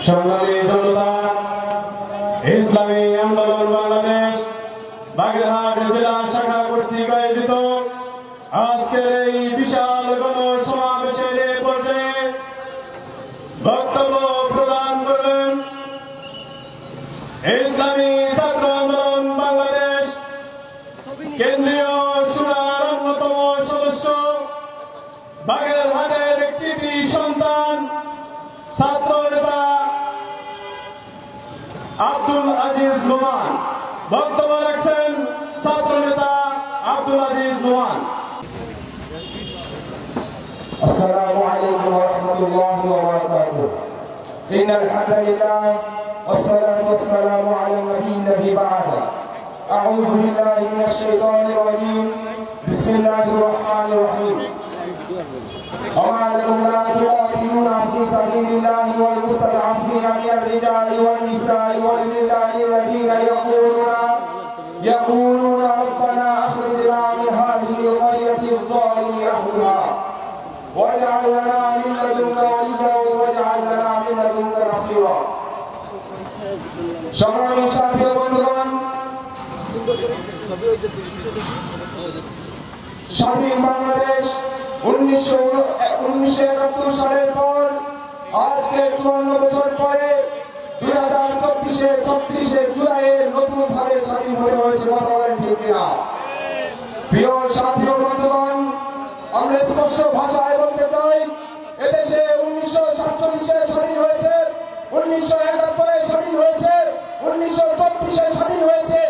সংগ্রামী জনতা, ইসলামী আন্দোলন বাংলাদেশ বাগেরহাট জেলা শাখা কর্তৃক আয়োজিত আজকের এই বিশাল গণসমাবেশের পর্যায়ে বক্তব্য প্রদান করবেন ইসলামী ছাত্র আন্দোলন বাংলাদেশ কেন্দ্রীয় শুরার অন্যতম সদস্য, বাগেরহাটের কৃতি সন্তান, ছাত্র নেতা আব্দুল আজিজ নোমান। বক্তব্য রাখছেন ছাত্র নেতা আব্দুল আজিজ নোমান। আসসালামু আলাইকুম ওয়া রাহমাতুল্লাহি ওয়া বারাকাতুহু। ইন্নাল হামদালিল্লাহ ওয়াসসালাতু ওয়াসসালামু আলা নাবিয়্যিহি বা'দা। আউযু বিল্লাহি মিনাশ শাইতানির রাজীম। বিসমিল্লাহির রাহমানির রাহিম। وما لكم لا تقاتلون في سبيل الله والمستضعفين من الرجال والنساء والولدان الذين يقولون ربنا أخرجنا من هذه القرية الظالم أهلها واجعل لنا من لدنك وليا واجعل لنا من لدنك نصيرا। সংগ্রামী সাথী ও বন্ধুগণ, স্বাধীন বাংলাদেশ 1971 সালের পর আজকে 54 বছর পরে 2024 36 জুলাই নতুন ভাবে স্বাধীন হতে হয়েছে। কথা বলেন ঠিক কিনা? প্রিয় সাথী ও বন্ধুগণ, আমরা স্পষ্ট ভাষায় বলতে চাই, এদেশে 1947 স্বাধীন হয়েছে, 1971 স্বাধীন হয়েছে, 1924 স্বাধীন হয়েছে,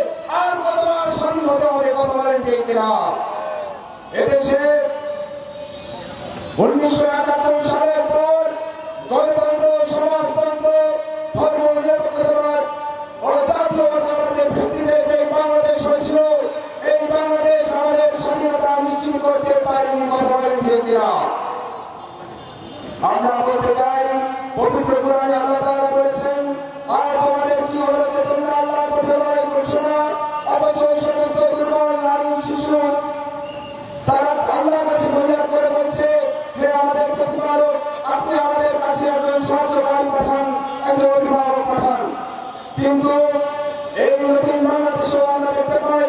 আর কতবার স্বাধীন হতে হবে? কথা বলেন ঠিক কিনা? এদেশে 1971 সালের পর গণতন্ত্র, সমাজতন্ত্র, ধর্মনিরপেক্ষতাবাদ ও জাতীয়তাবাদের ভিত্তিতে যে বাংলাদেশ হয়েছিল, এই বাংলাদেশ আমাদের স্বাধীনতা নিশ্চিত করতে পারেনি। কথা বলেন ঠিক কিনা? আমরা বলতে চাই, পবিত্র কোরআনে আল্লাহ তাআলা বলেছেন, আর তোমাদের কি হলো যে তোমরা আল্লাহর পথে লড়াই করছো না, অথচ সমস্ত দুর্বল নারী শিশু তারা আল্লাহর কাছে ফরিয়াদ করে বলছে, হে আমাদের প্রতিপালক, আপনি আমাদের কাছে একজন সাহায্যকারী পাঠান, একজন অভিভাবক পাঠান। কিন্তু এই নতুন বাংলাদেশেও আমরা দেখতে পাই,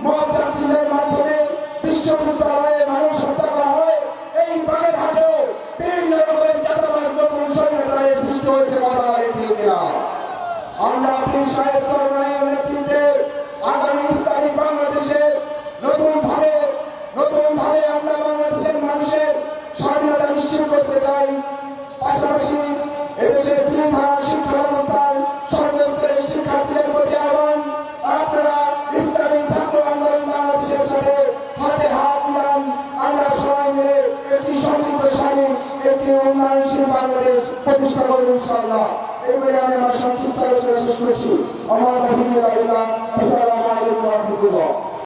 মব জাস্টিসের মাধ্যমে বিশ্ববিদ্যালয়ে মানুষ হত্যা করা হয়। এই বাগেরহাটেও বিভিন্ন রকমের জাতীয়তাবাদ নতুন স্বৈরাচারের সৃষ্টি হয়েছে। কথা বলেন ঠিক কিনা? আমরা পীর সাহেব চরমনাইয়ের নেতৃত্বে আগামী ইসলামিক বাংলাদেশে নতুন ভাবে আমরা বাংলাদেশের মানুষের স্বাধীনতা নিশ্চিত করতে চাই। পাশাপাশি এদেশের ধারা শিক্ষা ব্যবস্থার সর্বস্তরের শিক্ষার্থীদের প্রতি আহ্বান, আপনারা ইসলামী ছাত্র আন্দোলন বাংলাদেশের সাথে হাতে হাত মিলান। আমরা সবাই মিলে একটি সমৃদ্ধশালী, একটি উন্নয়নশীল বাংলাদেশ প্রতিষ্ঠা করব ইনশাআল্লাহ। এবারে আমি আমার সংক্ষিপ্ত আলোচনা শেষ করছি। আসসালামু আলাইকুম ওয়া রাহমাতুল্লাহ।